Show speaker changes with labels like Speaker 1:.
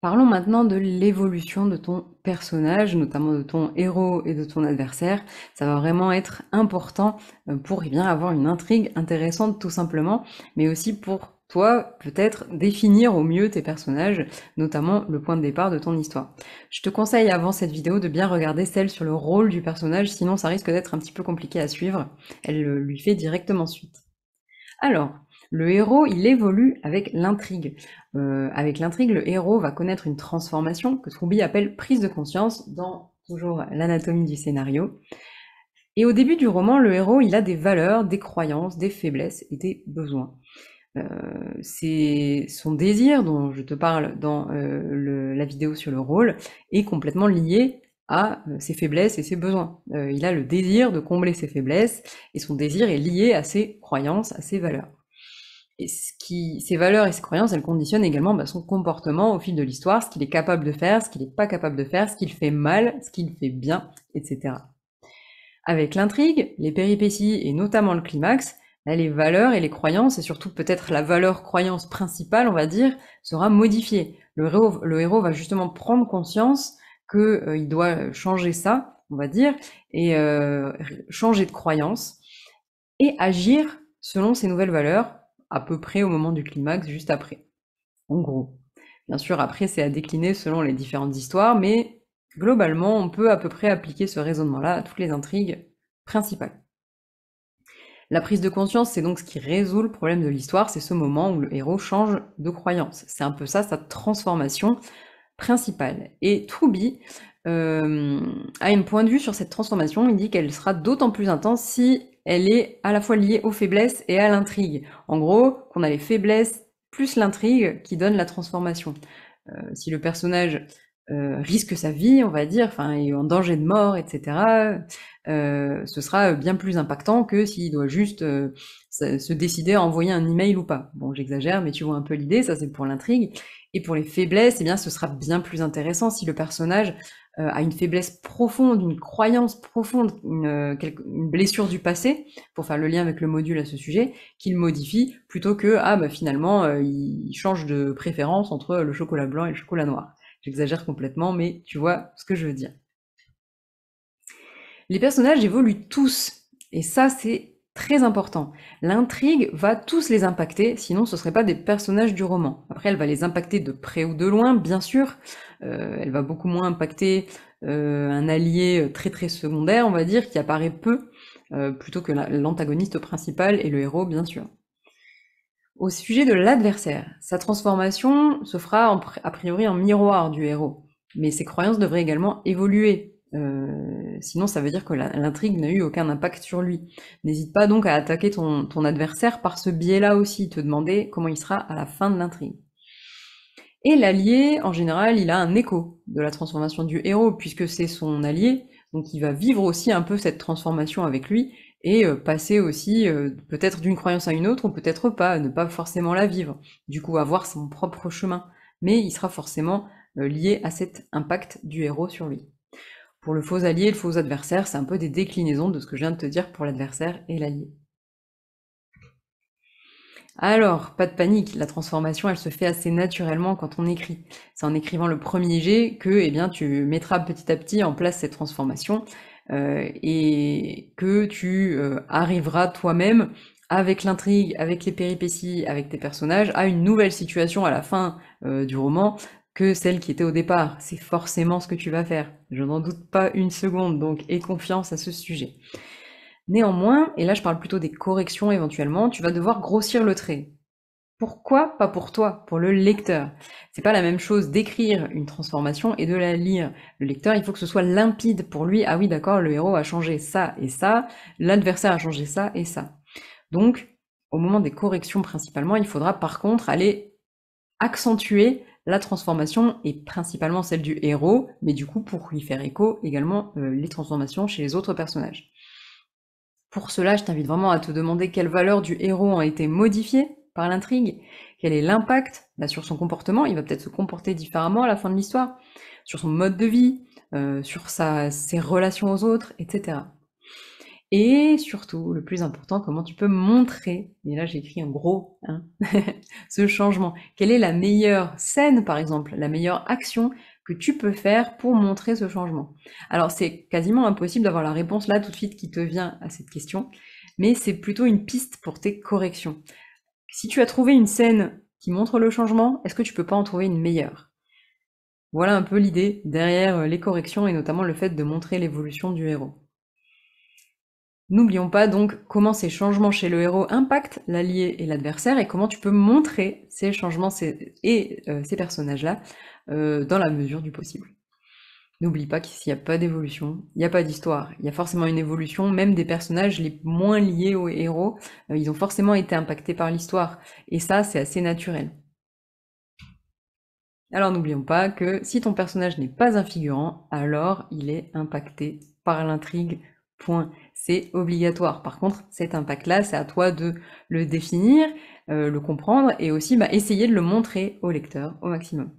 Speaker 1: Parlons maintenant de l'évolution de ton personnage, notamment de ton héros et de ton adversaire. Ça va vraiment être important pour bien avoir une intrigue intéressante tout simplement, mais aussi pour toi peut-être définir au mieux tes personnages, notamment le point de départ de ton histoire. Je te conseille avant cette vidéo de bien regarder celle sur le rôle du personnage, sinon ça risque d'être un petit peu compliqué à suivre. Elle lui fait directement suite. Alors, le héros, il évolue avec l'intrigue. Avec l'intrigue, le héros va connaître une transformation que Troubi appelle prise de conscience dans toujours l'anatomie du scénario. Et au début du roman, le héros, il a des valeurs, des croyances, des faiblesses et des besoins. C'est son désir dont je te parle dans la vidéo sur le rôle est complètement lié à ses faiblesses et ses besoins. Il a le désir de combler ses faiblesses et son désir est lié à ses croyances, à ses valeurs. Et ses valeurs et ses croyances, elles conditionnent également son comportement au fil de l'histoire, ce qu'il est capable de faire, ce qu'il n'est pas capable de faire, ce qu'il fait mal, ce qu'il fait bien, etc. Avec l'intrigue, les péripéties et notamment le climax, là, les valeurs et les croyances, et surtout peut-être la valeur-croyance principale, on va dire, sera modifiée. Le héros va justement prendre conscience qu'il doit changer ça, on va dire, et changer de croyance, et agir selon ces nouvelles valeurs, à peu près au moment du climax, juste après. En gros. Bien sûr, après, c'est à décliner selon les différentes histoires, mais globalement, on peut à peu près appliquer ce raisonnement-là à toutes les intrigues principales. La prise de conscience, c'est donc ce qui résout le problème de l'histoire, c'est ce moment où le héros change de croyance. C'est un peu ça, sa transformation principale. Et Troubi a un point de vue sur cette transformation, il dit qu'elle sera d'autant plus intense si elle est à la fois liée aux faiblesses et à l'intrigue. En gros, qu'on a les faiblesses plus l'intrigue qui donne la transformation. Si le personnage risque sa vie, on va dire, enfin, est en danger de mort, etc., ce sera bien plus impactant que s'il doit juste se décider à envoyer un email ou pas. Bon, j'exagère, mais tu vois un peu l'idée, ça c'est pour l'intrigue. Et pour les faiblesses, eh bien, ce sera bien plus intéressant si le personnage a une faiblesse profonde, une croyance profonde, une blessure du passé, pour faire le lien avec le module à ce sujet, qu'il modifie, plutôt que, finalement, il change de préférence entre le chocolat blanc et le chocolat noir. J'exagère complètement, mais tu vois ce que je veux dire. Les personnages évoluent tous, et ça c'est très important. L'intrigue va tous les impacter, sinon ce ne seraient pas des personnages du roman. Après, elle va les impacter de près ou de loin, bien sûr. Elle va beaucoup moins impacter un allié très très secondaire, on va dire, qui apparaît peu, plutôt que l'antagoniste principal et le héros, bien sûr. Au sujet de l'adversaire, sa transformation se fera a priori en miroir du héros, mais ses croyances devraient également évoluer. Sinon, ça veut dire que l'intrigue n'a eu aucun impact sur lui. N'hésite pas donc à attaquer ton adversaire par ce biais-là aussi, te demander comment il sera à la fin de l'intrigue. Et l'allié, en général, il a un écho de la transformation du héros, puisque c'est son allié, donc il va vivre aussi un peu cette transformation avec lui, et passer aussi peut-être d'une croyance à une autre, ou peut-être pas, ne pas forcément la vivre. Du coup, avoir son propre chemin. Mais il sera forcément lié à cet impact du héros sur lui. Pour le faux allié et le faux adversaire, c'est un peu des déclinaisons de ce que je viens de te dire pour l'adversaire et l'allié. Alors, pas de panique, la transformation, elle se fait assez naturellement quand on écrit. C'est en écrivant le premier jet que, tu mettras petit à petit en place cette transformation et que tu arriveras toi-même avec l'intrigue, avec les péripéties, avec tes personnages, à une nouvelle situation à la fin du roman que celle qui était au départ. C'est forcément ce que tu vas faire. Je n'en doute pas une seconde, donc aie confiance à ce sujet. Néanmoins, et là je parle plutôt des corrections éventuellement, tu vas devoir grossir le trait. Pourquoi pas pour toi, pour le lecteur? C'est pas la même chose d'écrire une transformation et de la lire. Le lecteur, il faut que ce soit limpide pour lui. Ah oui, d'accord, le héros a changé ça et ça, l'adversaire a changé ça et ça. Donc, au moment des corrections principalement, il faudra par contre aller accentuer la transformation et principalement celle du héros, mais du coup pour lui faire écho également les transformations chez les autres personnages. Pour cela, je t'invite vraiment à te demander quelles valeurs du héros ont été modifiées par l'intrigue, quel est l'impact sur son comportement, il va peut-être se comporter différemment à la fin de l'histoire, sur son mode de vie, sur ses relations aux autres, etc. Et surtout, le plus important, comment tu peux montrer, et là j'ai écrit en gros, hein, ce changement. Quelle est la meilleure scène, par exemple, la meilleure action que tu peux faire pour montrer ce changement? Alors c'est quasiment impossible d'avoir la réponse là tout de suite qui te vient à cette question, mais c'est plutôt une piste pour tes corrections. Si tu as trouvé une scène qui montre le changement, est-ce que tu peux pas en trouver une meilleure? Voilà un peu l'idée derrière les corrections et notamment le fait de montrer l'évolution du héros. N'oublions pas donc comment ces changements chez le héros impactent l'allié et l'adversaire et comment tu peux montrer ces changements et ces personnages-là dans la mesure du possible. N'oublie pas qu'il n'y a pas d'évolution, il n'y a pas d'histoire, il y a forcément une évolution, même des personnages les moins liés au héros, ils ont forcément été impactés par l'histoire, et ça c'est assez naturel. Alors n'oublions pas que si ton personnage n'est pas un figurant, alors il est impacté par l'intrigue, point. C'est obligatoire. Par contre, cet impact-là, c'est à toi de le définir, le comprendre et aussi essayer de le montrer au lecteur au maximum.